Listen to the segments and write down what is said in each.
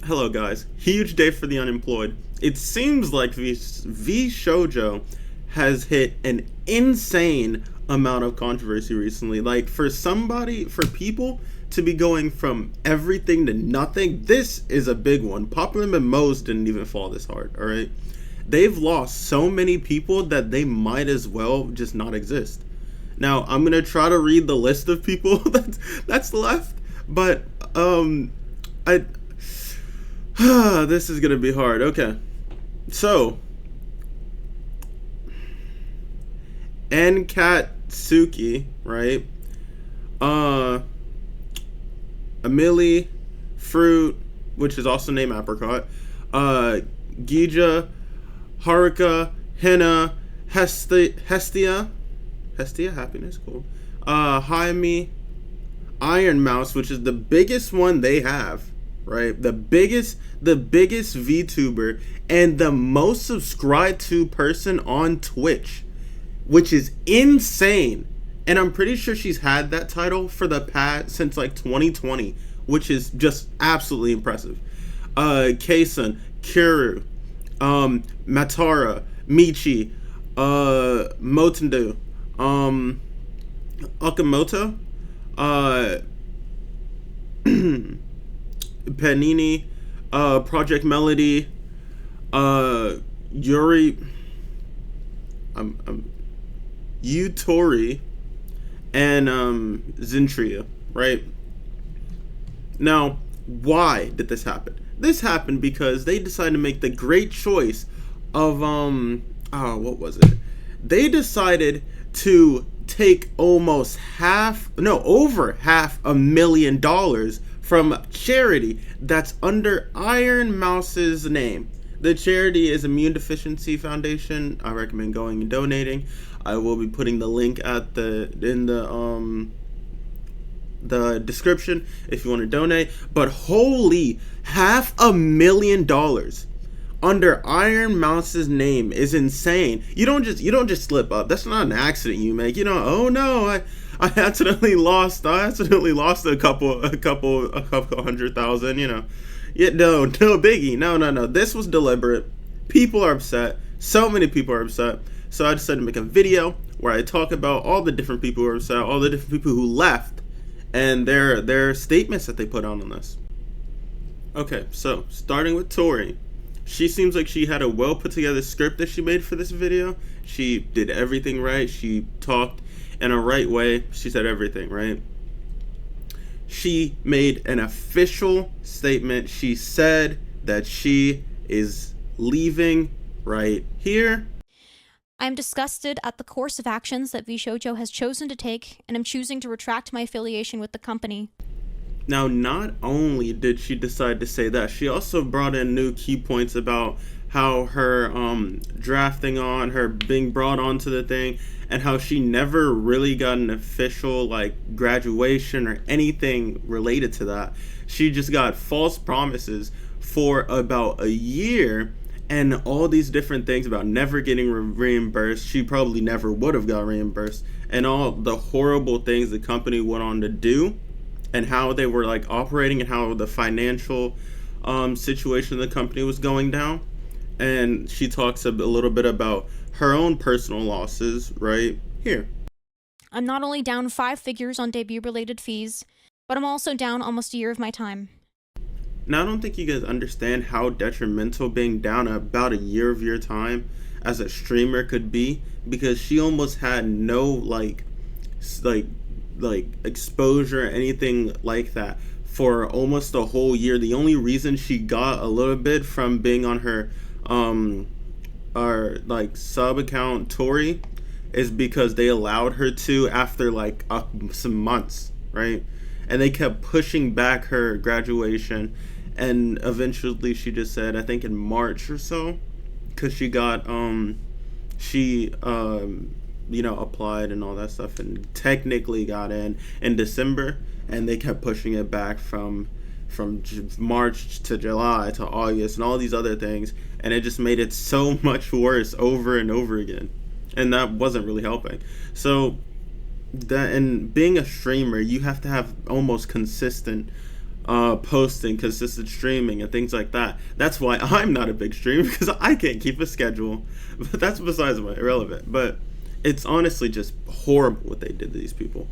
Hello, guys. Huge day for the unemployed. It seems like V Shoujo has hit an insane amount of controversy recently. Like, for people to be going from everything to nothing, this is a big one. Popular Memos didn't even fall this hard, alright? They've lost so many people that they might as well just not exist. Now, I'm gonna try to read the list of people that's left, but I this is gonna be hard. Okay, so Akatsuki, right? Uh, Emily, Fruit, which is also named Apricot. Gija, Haruka, Henya, Hestia, happiness, cool. Jaime, IronMouse, which is the biggest one they have, right? The biggest VTuber and the most subscribed to person on Twitch, which is insane. And I'm pretty sure she's had that title for the past since like 2020, which is just absolutely impressive. Kson, Kuru, Matara, Michi, Motendu, Okamoto, uh, Panini, Project Melody, Yuri, Tori, and Zintria, right? Now, why did this happen? This happened because they decided to make the great choice of what was it? They decided to take almost over $500,000 from charity that's under Iron Mouse's name. The charity is Immune Deficiency Foundation. I recommend going and donating. I will be putting the link in the description if you want to donate. But holy, $500,000 under Iron Mouse's name is insane. You don't just slip up. That's not an accident you make. Oh no, I accidentally lost a couple 100,000, Yeah, no biggie. No. This was deliberate. People are upset. So many people are upset. So I decided to make a video where I talk about all the different people who are upset, all the different people who left, and their statements that they put on this. Okay, so starting with Tori. She seems like she had a well put together script that she made for this video. She did everything right. She talked in a right way. She said everything right. She made an official statement. She said that she is leaving right here. I am disgusted at the course of actions that V Shoujo has chosen to take, and am choosing to retract my affiliation with the company. Now, not only did she decide to say that, she also brought in new key points about how her drafting on, her being brought onto the thing, and how she never really got an official like graduation or anything related to that. She just got false promises for about a year and all these different things about never getting reimbursed. She probably never would have got reimbursed, and all the horrible things the company went on to do, and how they were like operating, and how the financial situation of the company was going down. And she talks a little bit about her own personal losses right here. I'm not only down 5 figures on debut-related fees, but I'm also down almost a year of my time. Now, I don't think you guys understand how detrimental being down about a year of your time as a streamer could be, because she almost had no like exposure or anything like that for almost a whole year. The only reason she got a little bit from being on her our like sub account Tori is because they allowed her to after like some months, right? And they kept pushing back her graduation, and eventually she just said, I think in March or so, because she got applied and all that stuff, and technically got in December, and they kept pushing it back from March to July to August and all these other things, and it just made it so much worse over and over again, and that wasn't really helping. So that, and being a streamer, you have to have almost consistent posting, consistent streaming, and things like that. That's why I'm not a big streamer, because I can't keep a schedule. But that's besides the point, irrelevant. But it's honestly just horrible what they did to these people.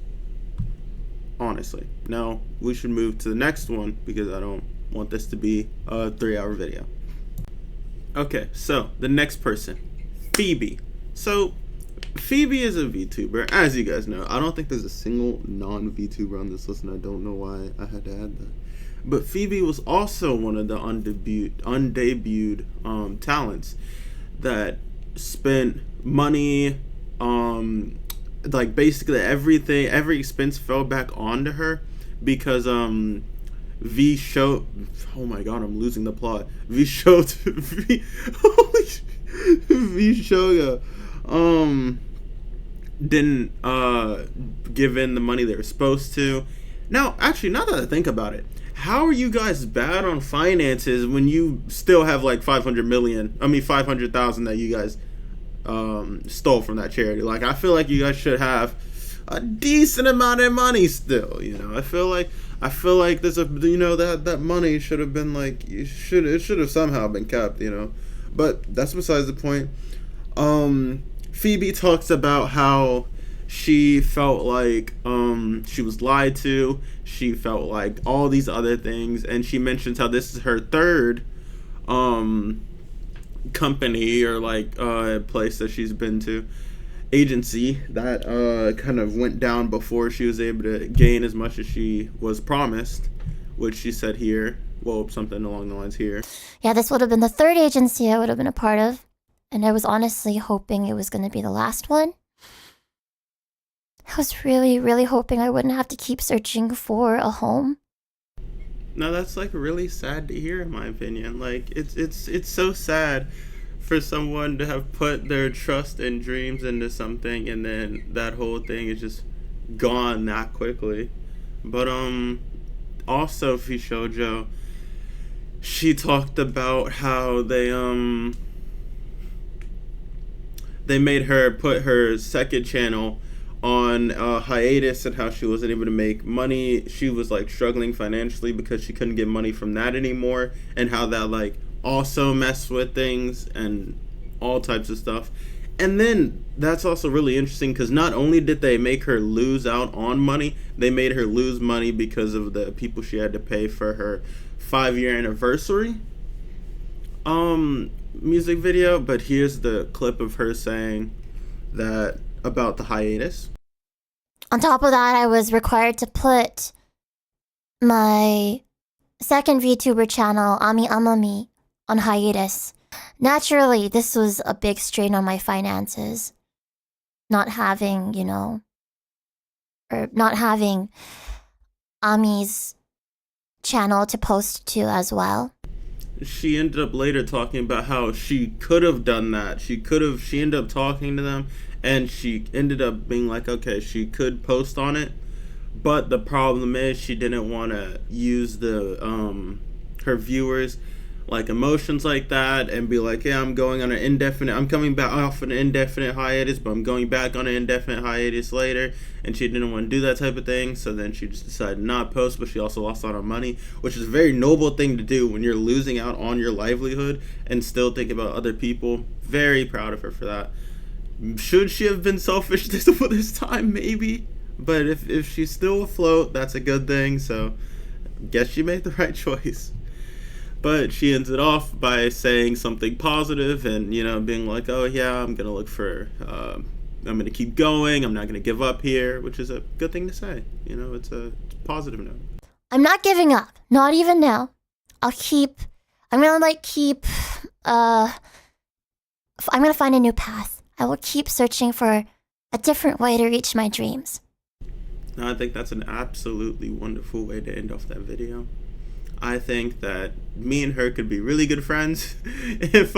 Honestly. Now, we should move to the next one, because I don't want this to be a 3-hour video. Okay, so the next person, Phoebe. So Phoebe is a VTuber, as you guys know. I don't think there's a single non-VTuber on this list, and I don't know why I had to add that. But Phoebe was also one of the undebuted talents that spent money, like basically everything, every expense fell back onto her, because V show. Oh my god, I'm losing the plot. V show. V Shoga didn't give in the money they were supposed to. Now, actually, now that I think about it, how are you guys bad on finances when you still have like 500,000 that you guys stole from that charity? Like, I feel like you guys should have a decent amount of money still. You know, I feel like there's a, you know, that money should have been like, it should have somehow been kept. You know, but that's besides the point. Phoebe talks about how she felt like she was lied to. She felt like all these other things, and she mentions how this is her third company, or like place that she's been to, agency that kind of went down before she was able to gain as much as she was promised, which she said here, well, something along the lines here. Yeah, this would have been the third agency I would have been a part of, and I was honestly hoping it was going to be the last one. I was really, really hoping I wouldn't have to keep searching for a home. No, that's like really sad to hear, in my opinion. Like, it's so sad for someone to have put their trust and dreams into something, and then that whole thing is just gone that quickly. But also Fishojo, she talked about how they made her put her second channel on hiatus, and how she wasn't able to make money. She was like struggling financially because she couldn't get money from that anymore, and how that like also messed with things and all types of stuff. And then that's also really interesting, because not only did they make her lose out on money, they made her lose money because of the people she had to pay for her 5-year anniversary music video. But here's the clip of her saying that about the hiatus. On top of that, I was required to put my second VTuber channel, Ami Amami, on hiatus. Naturally, this was a big strain on my finances. Not having, you know, or not having Ami's channel to post to as well. She ended up later talking about how she could have done that. She ended up talking to them, and she ended up being like, okay, she could post on it, but the problem is she didn't want to use the her viewers like emotions like that, and be like, yeah, I'm coming back off an indefinite hiatus, but I'm going back on an indefinite hiatus later. And she didn't want to do that type of thing, so then she just decided not to post. But she also lost out on money, which is a very noble thing to do when you're losing out on your livelihood and still think about other people. Very proud of her for that. Should she have been selfish this time? Maybe. But if she's still afloat, that's a good thing. So I guess she made the right choice. But she ends it off by saying something positive, and, you know, being like, oh yeah, I'm gonna look for I'm gonna keep going, I'm not gonna give up here, which is a good thing to say. You know, it's a positive note. I'm not giving up, not even now. I'm gonna find a new path. I will keep searching for a different way to reach my dreams. Now, I think that's an absolutely wonderful way to end off that video. I think that me and her could be really good friends if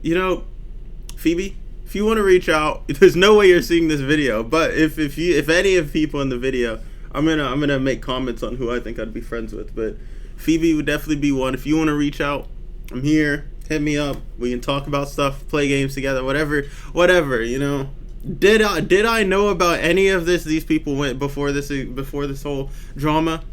you know, Phoebe, if you want to reach out, there's no way you're seeing this video, but if any of people in the video, I'm gonna make comments on who I think I'd be friends with. But Phoebe would definitely be one. If you want to reach out, I'm here. Hit me up. We can talk about stuff, play games together, whatever, you know. Did I know about any of this? These people went before this whole drama.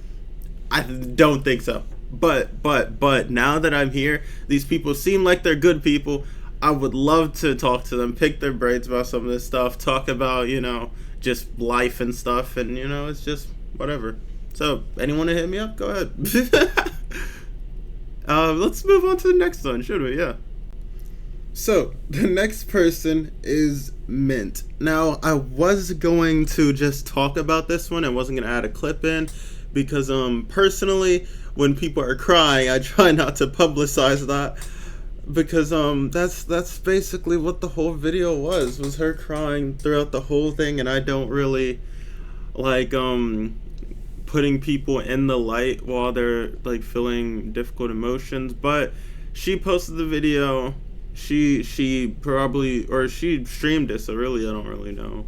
I don't think so. But now that I'm here, these people seem like they're good people. I would love to talk to them, pick their brains about some of this stuff, talk about, just life and stuff, and it's just whatever. So, anyone to hit me up? Go ahead. Let's move on to the next one, should we? Yeah. So, the next person is Mint. Now, I was going to just talk about this one. I wasn't going to add a clip in because, personally, when people are crying, I try not to publicize that because, that's basically what the whole video was her crying throughout the whole thing, and I don't really like, putting people in the light while they're, like, feeling difficult emotions, but she posted the video. She probably, or she streamed it, so really I don't really know.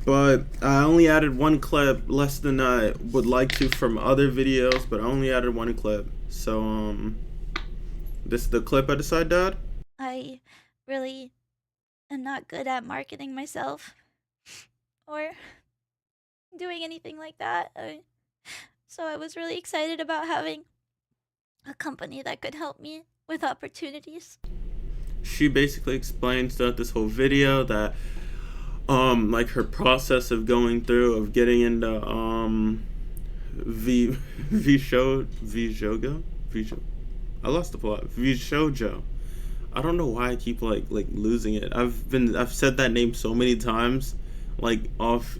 But I only added one clip, less than I would like to from other videos, but I only added one clip. So this is the clip I decided to add. I really am not good at marketing myself or doing anything like that. So I was really excited about having a company that could help me with opportunities. She basically explains throughout this whole video that like her process of going through of getting into I lost the plot. Vishojo. I don't know why I keep like losing it. I've said that name so many times, like off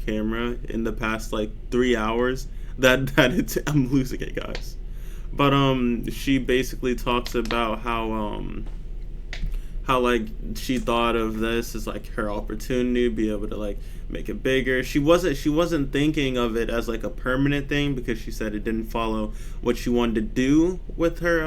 camera in the past like 3 hours that I'm losing it, guys. But she basically talks about how like she thought of this as like her opportunity to be able to like make it bigger. She wasn't thinking of it as like a permanent thing because she said it didn't follow what she wanted to do with her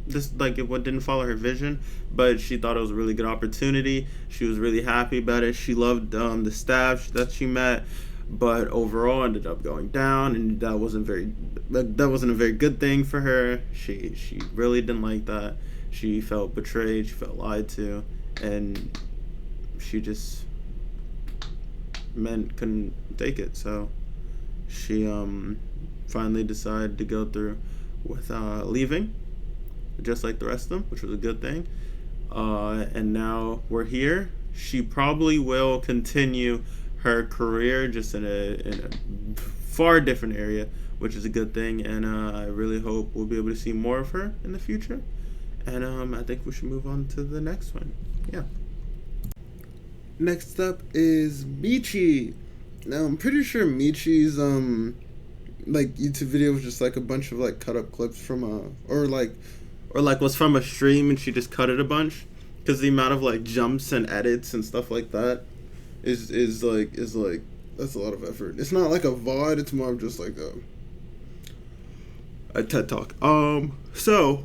this, like, it didn't follow her vision, but she thought it was a really good opportunity. She was really happy about it. She loved the staff that she met, but overall ended up going down, and that wasn't a very good thing for her. She really didn't like that. She felt betrayed, she felt lied to, and she just couldn't take it. So she finally decided to go through with leaving, just like the rest of them, which was a good thing. And now we're here. She probably will continue her career just in a far different area, which is a good thing, and I really hope we'll be able to see more of her in the future. And I think we should move on to the next one. Yeah. Next up is Michi. Now I'm pretty sure Michi's like YouTube video was just like a bunch of like cut up clips from or was from a stream and she just cut it a bunch, because the amount of like jumps and edits and stuff like that is like that's a lot of effort. It's not like a VOD, it's more of just like a TED Talk. So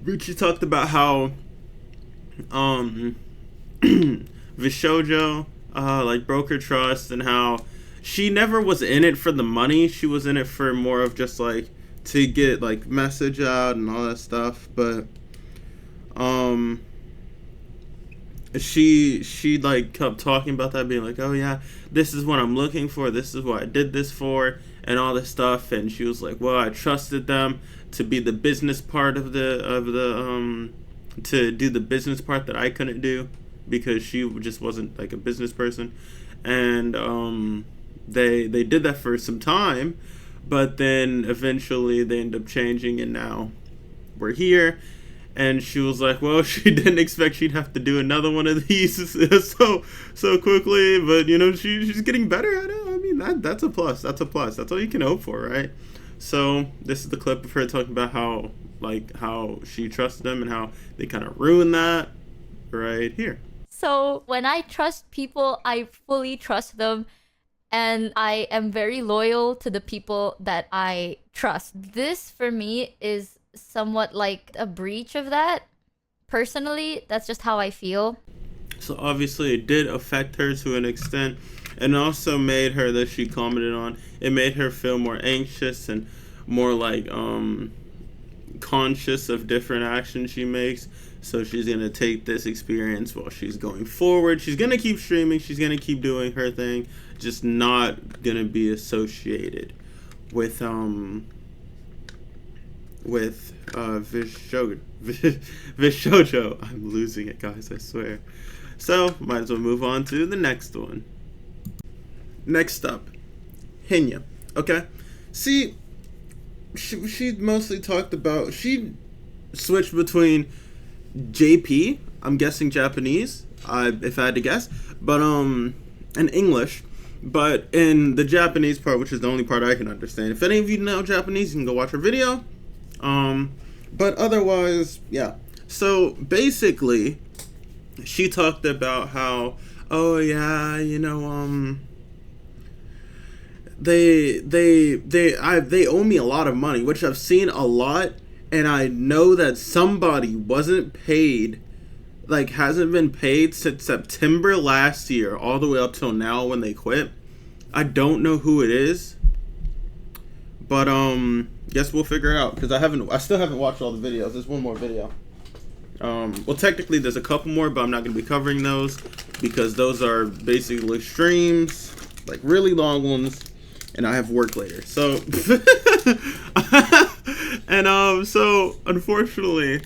Michi talked about how Vishojo like broke her trust, and how she never was in it for the money. She was in it for more of just like to get like message out and all that stuff. But she like kept talking about that, being like, oh yeah, this is what I'm looking for, this is what I did this for, and all this stuff. And she was like, well, I trusted them to be the business part of the to do the business part that I couldn't do, because she just wasn't like a business person. And they did that for some time, but then eventually they ended up changing, and now we're here. And she was like, well, she didn't expect she'd have to do another one of these so quickly, but she's getting better at it. I mean, that's a plus. That's all you can hope for, right? So this is the clip of her talking about how she trusted them and how they kind of ruined that right here. So when I trust people, I fully trust them, and I am very loyal to the people that I trust. This for me is somewhat like a breach of that. Personally, that's just how I feel. So obviously it did affect her to an extent, and also made her, that she commented on, it made her feel more anxious and more like conscious of different actions she makes. So she's gonna take this experience while she's going forward. She's gonna keep streaming. She's gonna keep doing her thing. Just not gonna be associated with Vishojo. I'm losing it, guys. I swear. So might as well move on to the next one. Next up, Henya. Okay, see, she mostly talked about, she switched between JP, I'm guessing Japanese, if I had to guess, but and English. But in the Japanese part, which is the only part I can understand, if any of you know Japanese, you can go watch her video. But otherwise, yeah. So basically, she talked about how, oh yeah, you know, they owe me a lot of money, which I've seen a lot, and I know that somebody wasn't paid, like hasn't been paid since September last year, all the way up till now when they quit. I don't know who it is, but guess we'll figure it out, because I still haven't watched all the videos. There's one more video. Well, technically there's a couple more, but I'm not going to be covering those because those are basically streams, like really long ones, and I have work later. So and so unfortunately,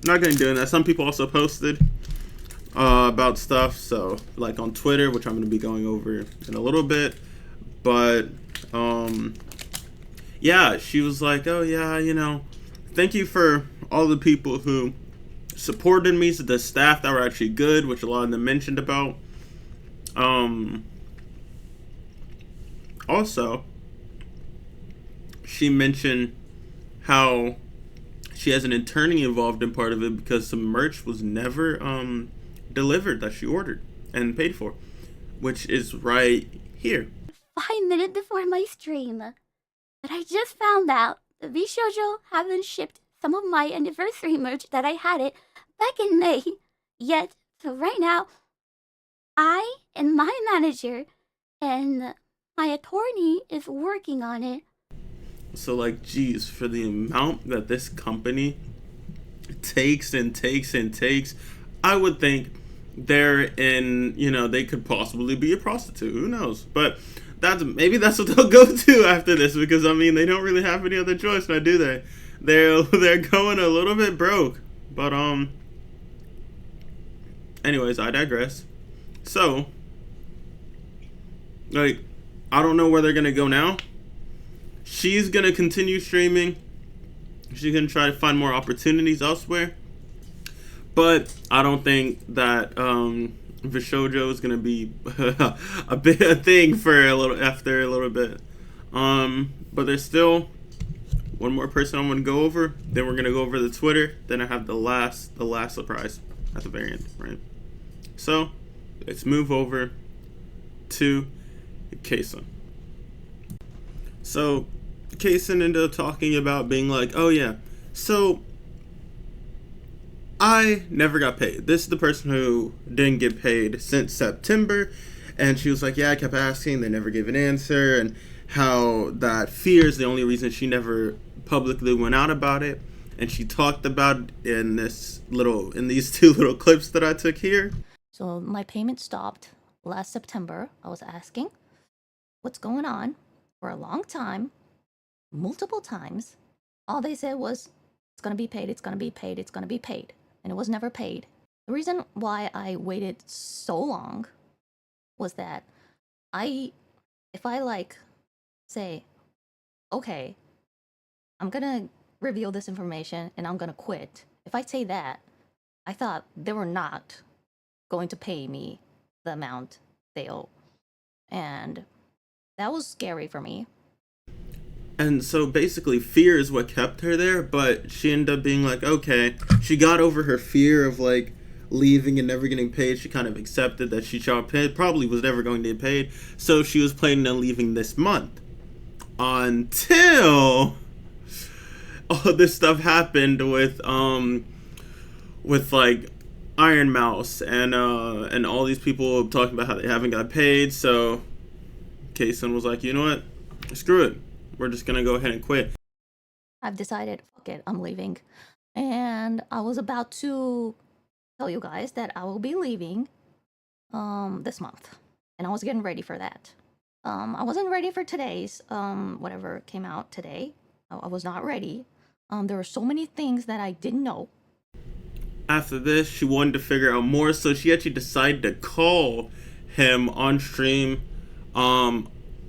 not going to do that. Some people also posted about stuff, so like on Twitter, which I'm going to be going over in a little bit, but yeah, she was like, oh yeah, you know, thank you for all the people who supported me, so the staff that were actually good, which a lot of them mentioned about. Also, she mentioned how she has an attorney involved in part of it because some merch was never delivered that she ordered and paid for, which is right here. 5 minutes before my stream, but I just found out the Bishoujo haven't shipped some of my anniversary merch that I had it back in May yet. So right now, I and my manager and my attorney is working on it. So like, geez, for the amount that this company takes and takes and takes, I would think they're in, you know, they could possibly be a prostitute. Who knows? But maybe that's what they'll go to after this, because I mean, they don't really have any other choice, now do they? They're going a little bit broke. But anyways, I digress. So like, I don't know where they're gonna go now. She's gonna continue streaming. She's gonna try to find more opportunities elsewhere. But I don't think that Vishojo is gonna be a thing for a little bit. But there's still one more person I'm gonna go over. Then we're gonna go over the Twitter. Then I have the last surprise at the very end, right? So let's move over to Kson. So Kson ended up talking about being like, oh yeah, so I never got paid. This is the person who didn't get paid since September. And she was like, yeah, I kept asking, they never gave an answer, and how that fear is the only reason she never publicly went out about it. And she talked about it in these two little clips that I took here. So my payment stopped last September. I was asking what's going on for a long time, multiple times. All they said was, it's going to be paid, it's going to be paid, it's going to be paid. And it was never paid. The reason why I waited so long was that if I like say, okay, I'm going to reveal this information and I'm going to quit. If I say that, I thought they were not going to pay me the amount they owe. And that was scary for me. And so basically fear is what kept her there, but she ended up being like, okay, she got over her fear of like leaving and never getting paid. She kind of accepted that she probably was never going to get paid. So she was planning on leaving this month until all this stuff happened with like IronMouse and all these people talking about how they haven't got paid. So Kson was like, you know what? Screw it. We're just going to go ahead and quit. I've decided, fuck it, I'm leaving. And I was about to tell you guys that I will be leaving this month. And I was getting ready for that. I wasn't ready for today's whatever came out today. I was not ready. There were so many things that I didn't know. After this, she wanted to figure out more, so she actually decided to call him on stream.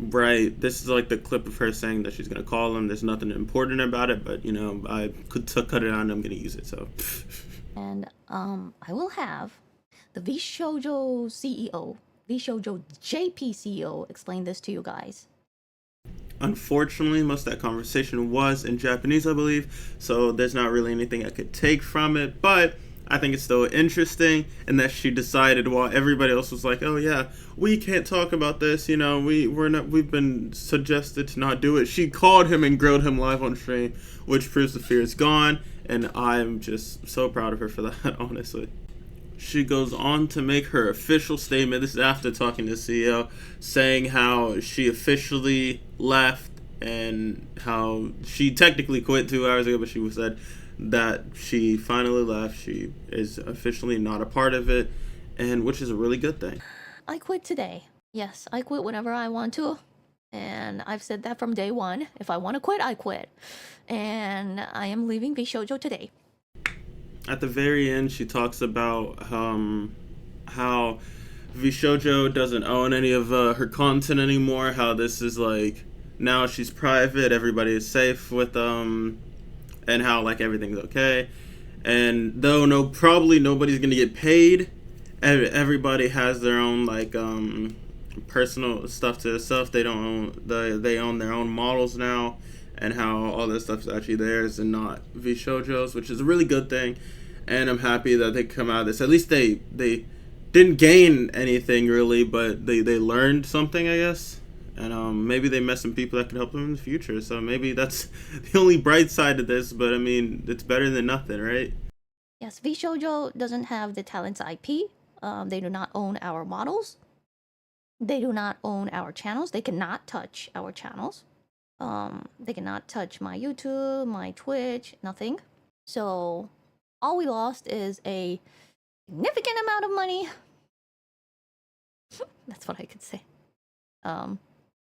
Right, this is like the clip of her saying that she's gonna call him. There's nothing important about it, but you know, I could cut it out and I'm gonna use it, so. And I will have the VShojo CEO, VShojo JP CEO explain this to you guys. Unfortunately, most of that conversation was in Japanese, I believe, so there's not really anything I could take from it, but I think it's still interesting, and that she decided while everybody else was like, oh yeah, we can't talk about this, you know, we've been suggested to not do it. She called him and grilled him live on stream, which proves the fear is gone, and I'm just so proud of her for that, honestly. She goes on to make her official statement. This is after talking to the CEO, saying how she officially left and how she technically quit 2 hours ago, but she said that she finally left. She is officially not a part of it, and which is a really good thing. I quit today. Yes, I quit whenever I want to. And I've said that from day one. If I want to quit, I quit. And I am leaving VShojo today. At the very end, she talks about how VShojo doesn't own any of her content anymore, how this is like, now she's private, everybody is safe with and how like everything's okay, and though probably nobody's gonna get paid, everybody has their own like personal stuff to itself. They don't own they own their own models now, and how all this stuff is actually theirs and not VShojo's, which is a really good thing. And I'm happy that they come out of this. At least they didn't gain anything really, but they learned something, I guess. And maybe they met some people that can help them in the future. So maybe that's the only bright side of this. But I mean, it's better than nothing, right? Yes, VShojo doesn't have the talent's IP. They do not own our models. They do not own our channels. They cannot touch our channels. They cannot touch my YouTube, my Twitch, nothing. So all we lost is a significant amount of money. That's what I could say.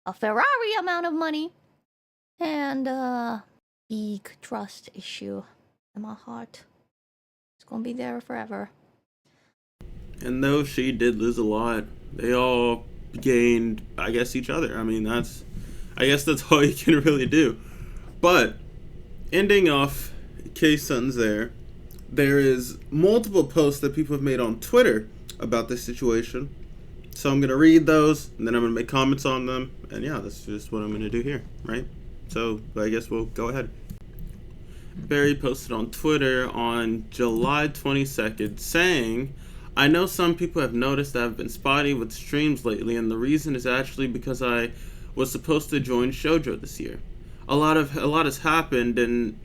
A Ferrari amount of money, and a big trust issue in my heart. It's gonna be there forever. And though she did lose a lot, they all gained, I guess, each other. I mean, I guess that's all you can really do. But ending off Kson's there is multiple posts that people have made on Twitter about this situation. So I'm going to read those, and then I'm going to make comments on them. And yeah, that's just what I'm going to do here, right? So I guess we'll go ahead. Beri posted on Twitter on July 22nd saying, I know some people have noticed that I've been spotty with streams lately, and the reason is actually because I was supposed to join Shoujo this year. A lot has happened, and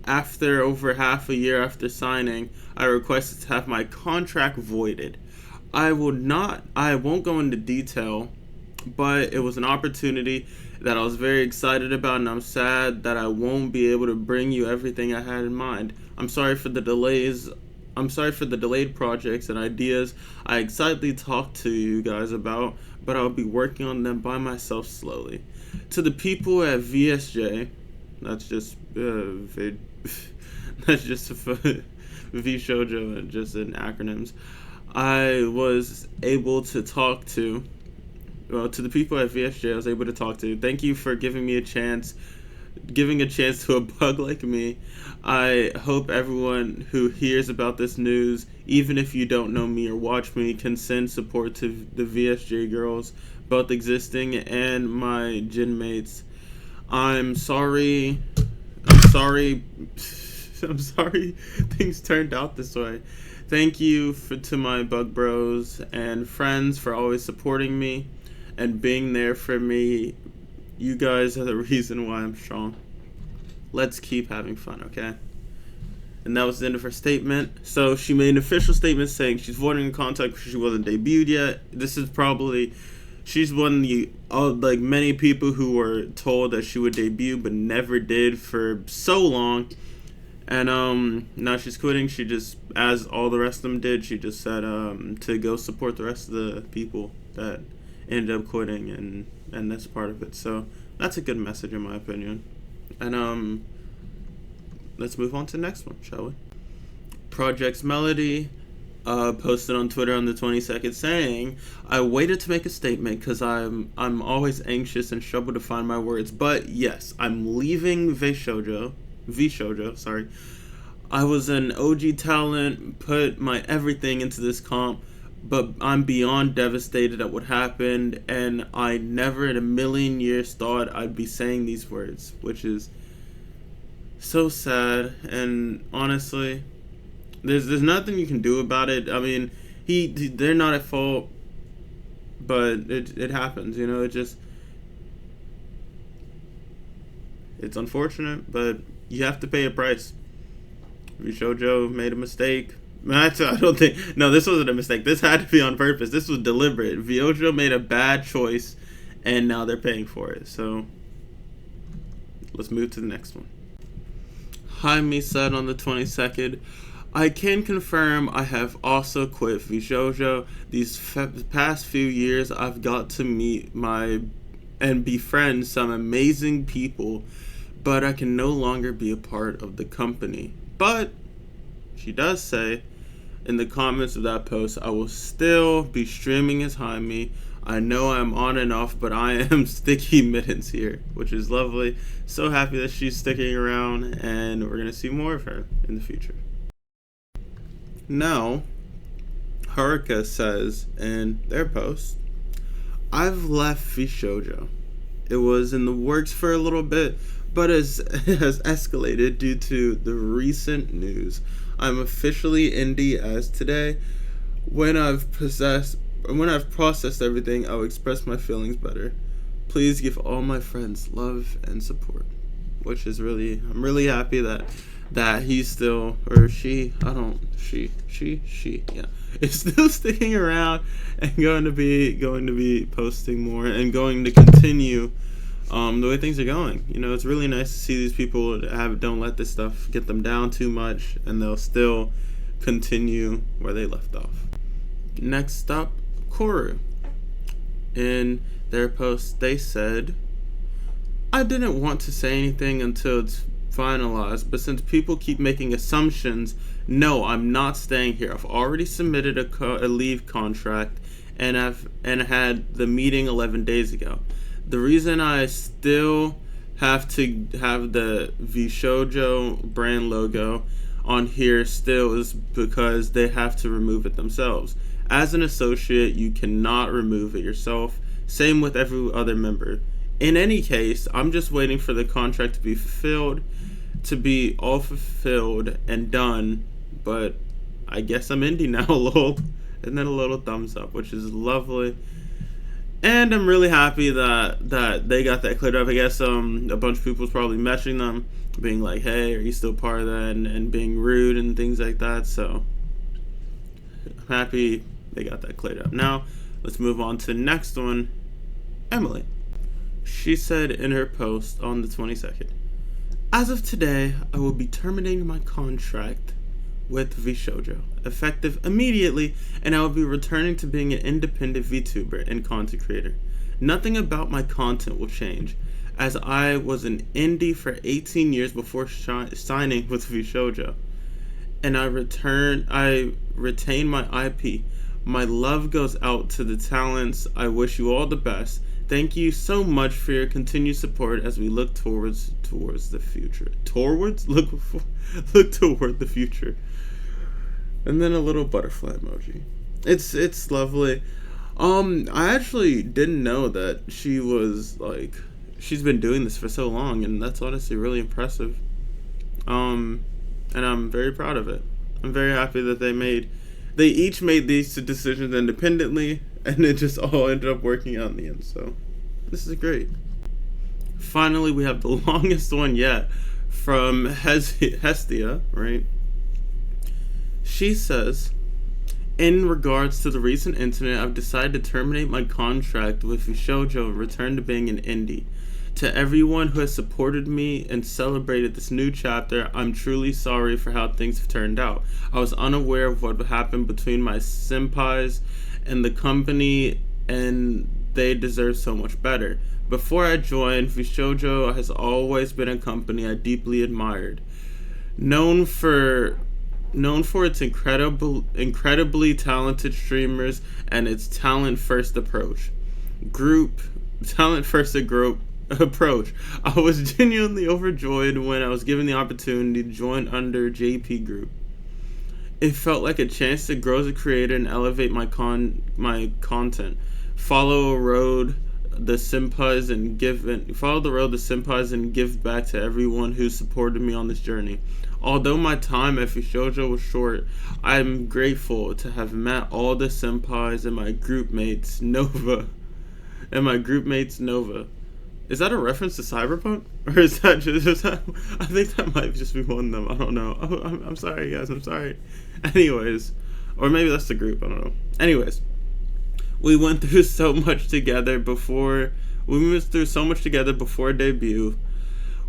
after over half a year after signing, I requested to have my contract voided. I won't go into detail, but it was an opportunity that I was very excited about, and I'm sad that I won't be able to bring you everything I had in mind. I'm sorry for the delays. I'm sorry for the delayed projects and ideas I excitedly talked to you guys about, but I'll be working on them by myself slowly. To the people at VSJ, that's just VShojo, just in acronyms, I was able to talk to, to the people at VSJ I was able to talk to. Thank you for giving a chance to a bug like me. I hope everyone who hears about this news, even if you don't know me or watch me, can send support to the VSJ girls, both existing and my gym mates. I'm sorry things turned out this way. Thank you to my bug bros and friends for always supporting me and being there for me. You guys are the reason why I'm strong. Let's keep having fun, okay? And that was the end of her statement. So she made an official statement saying she's voiding a contract because she wasn't debuted yet. This is probably, she's one of the like many people who were told that she would debut but never did for so long. And now she's quitting. She just, as all the rest of them did, she just said to go support the rest of the people that ended up quitting, and that's part of it. So that's a good message in my opinion. And let's move on to the next one, shall we? Project's Melody posted on Twitter on the 22nd saying, "I waited to make a statement because I'm always anxious and struggle to find my words. But yes, I'm leaving V-Shoujo, sorry. I was an OG talent, put my everything into this comp, but I'm beyond devastated at what happened, and I never in a million years thought I'd be saying these words," which is so sad. And honestly, there's nothing you can do about it. I mean, they're not at fault, but it happens, you know. It's unfortunate, but you have to pay a price. Shoujo made a mistake. I don't think... No, this wasn't a mistake. This had to be on purpose. This was deliberate. Shoujo made a bad choice, and now they're paying for it. So, let's move to the next one. Jaime said on the 22nd, "I can confirm I have also quit V-Shoujo. These past few years, I've got to meet and befriend some amazing people, but I can no longer be a part of the company." But she does say in the comments of that post, "I will still be streaming as Jaime. I know I'm on and off, but I am Sticky Mittens here," which is lovely. So happy that she's sticking around, and we're going to see more of her in the future. Now, Haruka says in their post, "I've left V-Shoujo. It was in the works for a little bit, but it has escalated due to the recent news. I'm officially indie as today. When I've processed everything, I'll express my feelings better. Please give all my friends love and support," which is I'm really happy that he's still, or she, is still sticking around and going to be posting more and going to continue the way things are going. You know, it's really nice to see these people don't let this stuff get them down too much, and they'll still continue where they left off. Next up, Koru. In their post, they said, "I didn't want to say anything until it's finalized, but since people keep making assumptions, no, I'm not staying here. I've already submitted a leave contract, and had the meeting 11 days ago. The reason I still have to have the V-Shoujo brand logo on here still is because they have to remove it themselves. As an associate, you cannot remove it yourself. Same with every other member. In any case, I'm just waiting for the contract to be all fulfilled and done, but I guess I'm indie now," lol. And then a little thumbs up, which is lovely. And I'm really happy that they got that cleared up. I guess a bunch of people was probably messaging them, being like, "Hey, are you still part of that?" and being rude and things like that. So I'm happy they got that cleared up. Now, let's move on to the next one. Emily. She said in her post on the 22nd, "As of today, I will be terminating my contract with V-Shoujo, effective immediately, and I will be returning to being an independent VTuber and content creator. Nothing about my content will change, as I was an indie for 18 years before signing with V-Shoujo, and I retain my IP. My love goes out to the talents. I wish you all the best. Thank you so much for your continued support as we look towards the future." Look toward the future. And then a little butterfly emoji. It's lovely. I actually didn't know that she's been doing this for so long, and that's honestly really impressive. And I'm very proud of it. I'm very happy that they each made these decisions independently, and it just all ended up working out in the end. So this is great. Finally, we have the longest one yet from Hestia, right? She says, In regards to the recent incident, I've decided to terminate my contract with Shoujo and return to being an indie. To everyone who has supported me and celebrated this new chapter, I'm truly sorry for how things have turned out. I was unaware of what happened between my senpais and the company, and they deserve so much better. Before I joined, Shoujo has always been a company I deeply admired. Known for its incredibly talented streamers and its talent first approach. I was genuinely overjoyed when I was given the opportunity to join under JP Group. It felt like a chance to grow as a creator and elevate my content. Follow the road the senpais and give back to everyone who supported me on this journey. Although my time at Shoujo was short, I'm grateful to have met all the senpais and my group mates Nova. Is that a reference to Cyberpunk? Or is that just I think that might just be one of them. I don't know. Oh, I'm sorry, guys. I'm sorry. Anyways. Or maybe that's the group. I don't know. Anyways. We went through so much together before debut,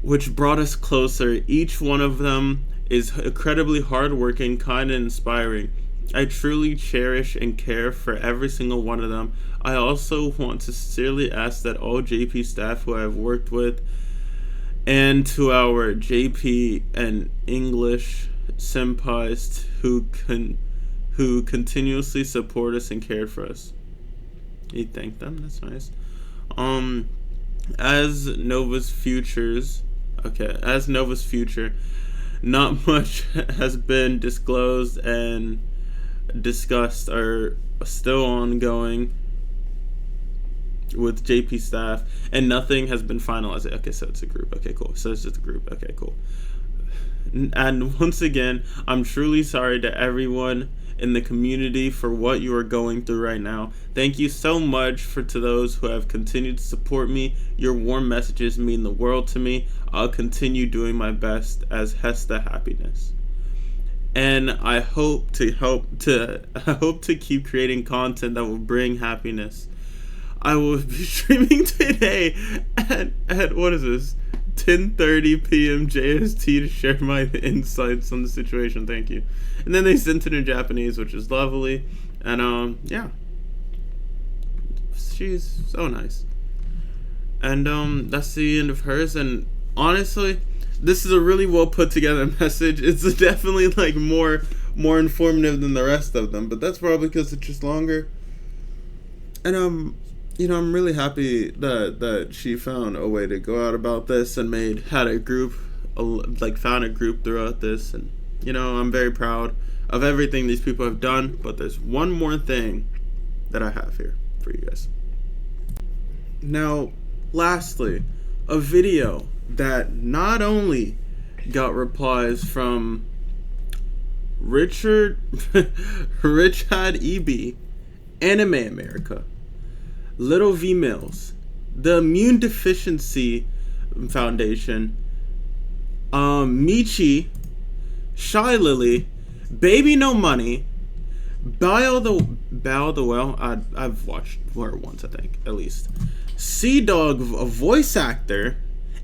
which brought us closer. Each one of them is incredibly hardworking, kind, and inspiring. I truly cherish and care for every single one of them. I also want to sincerely ask that all JP staff who I have worked with, and to our JP and English senpais who continuously support us and cared for us. You thank them. That's nice. As Nova's future, not much has been disclosed and discussed are still ongoing with JP staff, and nothing has been finalized. Okay, so it's a group. Okay, cool. So it's just a group. Okay, cool. And once again, I'm truly sorry to everyone in the community for what you are going through right now. Thank you so much to those who have continued to support me. Your warm messages mean the world to me. I'll continue doing my best as Hesta Happiness. And I hope to keep creating content that will bring happiness. I will be streaming today at what is this? 10:30 p.m. JST to share my insights on the situation. Thank you. And then they sent it in Japanese, which is lovely. And yeah, she's so nice. And that's the end of hers. And honestly, this is a really well put together message. It's definitely like more informative than the rest of them, but that's probably because it's just longer. And I'm really happy that she found a way to go out about this and found a group throughout this. And I'm very proud of everything these people have done. But there's one more thing that I have here for you guys. Now, lastly, a video that not only got replies from Richard EB, Anime America, Little V Mills, the Immune Deficiency Foundation, Michi, Shy Lily, Baby No Money, Bow the Well. I've watched her once, I think, at least. Sea Dog, a voice actor,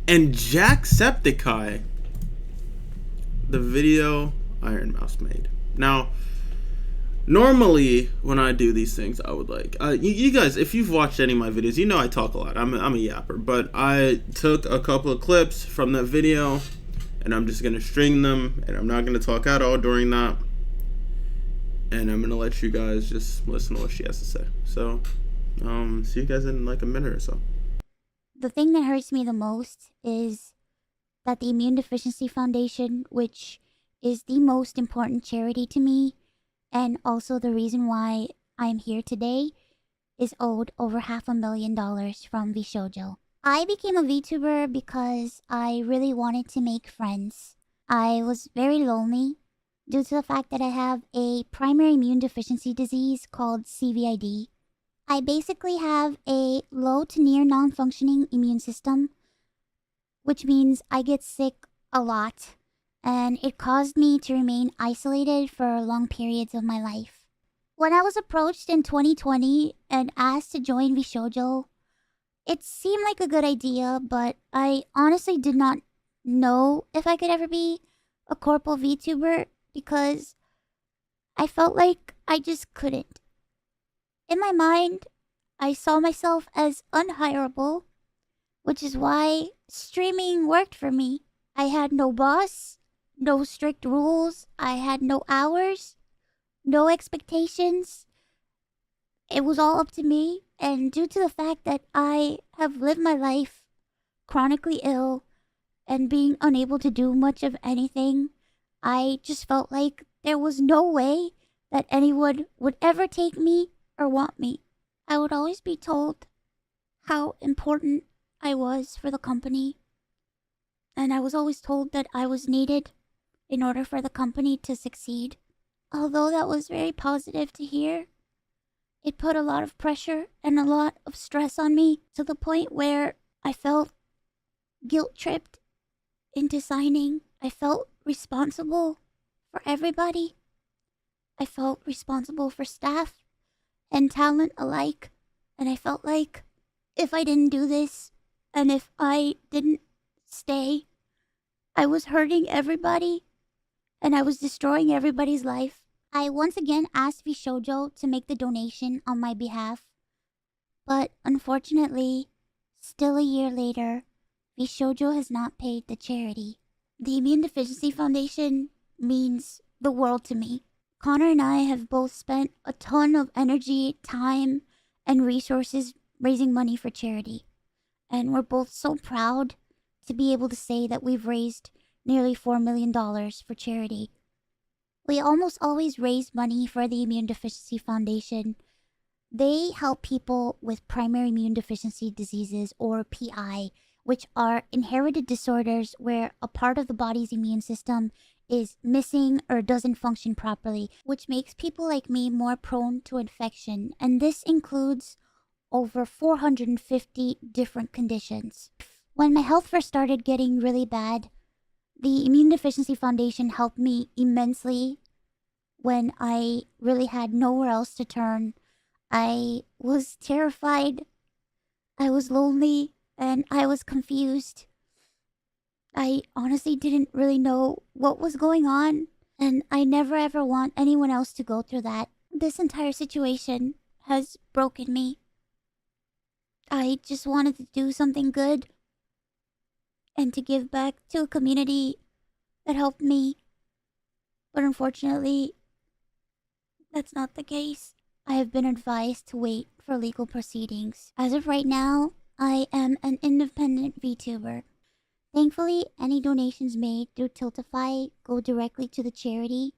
and Jacksepticeye. The video IronMouse made. Now, normally when I do these things, I would you guys, if you've watched any of my videos, you know I talk a lot. I'm a yapper, but I took a couple of clips from that video, and I'm just gonna string them, and I'm not gonna talk at all during that, and I'm gonna let you guys just listen to what she has to say. So, see you guys in like a minute or so. The thing that hurts me the most is that the Immune Deficiency Foundation, which is the most important charity to me, and also the reason why I'm here today, is owed over $500,000 from VShojo. I became a VTuber because I really wanted to make friends. I was very lonely due to the fact that I have a primary immune deficiency disease called CVID. I basically have a low to near non-functioning immune system, which means I get sick a lot, and it caused me to remain isolated for long periods of my life. When I was approached in 2020 and asked to join VShojo, it seemed like a good idea, but I honestly did not know if I could ever be a corporal VTuber because I felt like I just couldn't. In my mind, I saw myself as unhireable, which is why streaming worked for me. I had no boss, no strict rules, I had no hours, no expectations. It was all up to me, and due to the fact that I have lived my life chronically ill and being unable to do much of anything, I just felt like there was no way that anyone would ever take me or want me. I would always be told how important I was for the company, and I was always told that I was needed in order for the company to succeed. Although that was very positive to hear, it put a lot of pressure and a lot of stress on me to the point where I felt guilt-tripped into signing. I felt responsible for everybody. I felt responsible for staff and talent alike. And I felt like if I didn't do this and if I didn't stay, I was hurting everybody and I was destroying everybody's life. I once again asked VShojo to make the donation on my behalf, but unfortunately, still a year later, VShojo has not paid the charity. The Immune Deficiency Foundation means the world to me. Connor and I have both spent a ton of energy, time, and resources raising money for charity, and we're both so proud to be able to say that we've raised nearly $4 million for charity. We almost always raise money for the Immune Deficiency Foundation. They help people with primary immune deficiency diseases, or PI, which are inherited disorders where a part of the body's immune system is missing or doesn't function properly, which makes people like me more prone to infection. And this includes over 450 different conditions. When my health first started getting really bad, the Immune Deficiency Foundation helped me immensely when I really had nowhere else to turn. I was terrified, I was lonely, and I was confused. I honestly didn't really know what was going on, and I never ever want anyone else to go through that. This entire situation has broken me. I just wanted to do something good and to give back to a community that helped me. But unfortunately, that's not the case. I have been advised to wait for legal proceedings. As of right now, I am an independent VTuber. Thankfully, any donations made through Tiltify go directly to the charity.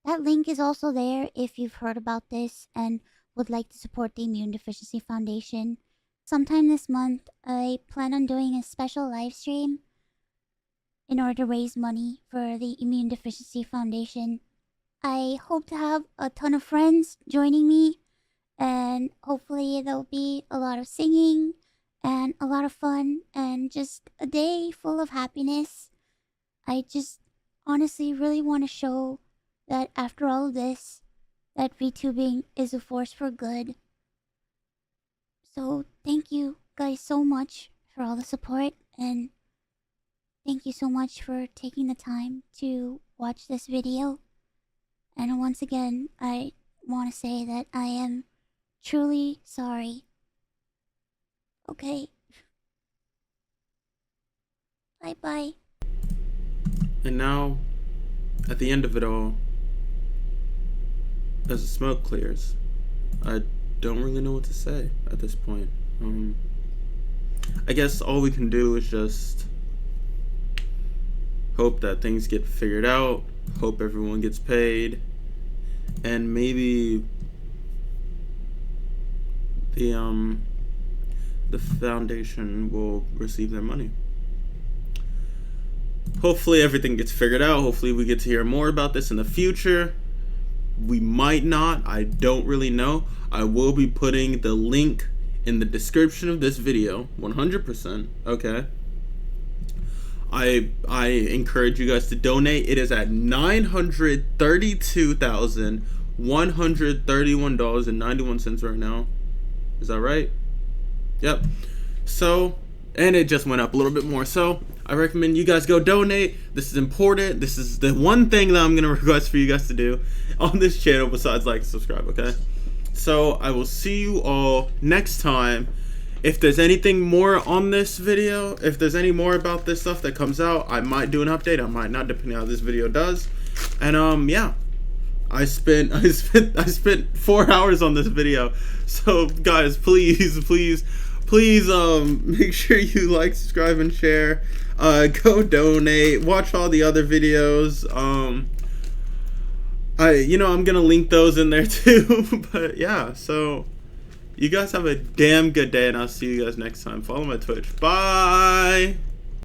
That link is also there if you've heard about this and would like to support the Immune Deficiency Foundation. Sometime this month, I plan on doing a special live stream in order to raise money for the Immune Deficiency Foundation. I hope to have a ton of friends joining me, and hopefully there'll be a lot of singing and a lot of fun and just a day full of happiness. I just honestly really want to show that after all of this, that VTubing is a force for good. So thank you guys so much for all the support, and thank you so much for taking the time to watch this video. And once again, I want to say that I am truly sorry. Okay. Bye-bye. And now, at the end of it all, as the smoke clears, I don't really know what to say at this point. I guess all we can do is just hope that things get figured out, hope everyone gets paid, and maybe the foundation will receive their money. Hopefully everything gets figured out. Hopefully we get to hear more about this in the future. We might not. I don't really know. I will be putting the link in the description of this video, 100%. Okay. I encourage you guys to donate. It is at 932,000 $131.91 right now. Is that right? Yep. So, and it just went up a little bit more. So I recommend you guys go donate. This is important. This is the one thing that I'm gonna request for you guys to do on this channel besides like and subscribe, okay? So I will see you all next time. If there's anything more on this video, if there's any more about this stuff that comes out, I might do an update. I might not, depending on how this video does. And yeah, I spent 4 hours on this video. So guys, please make sure you like, subscribe, and share. Go donate. Watch all the other videos. I'm gonna link those in there too. But yeah, so you guys have a damn good day, and I'll see you guys next time. Follow my Twitch. Bye.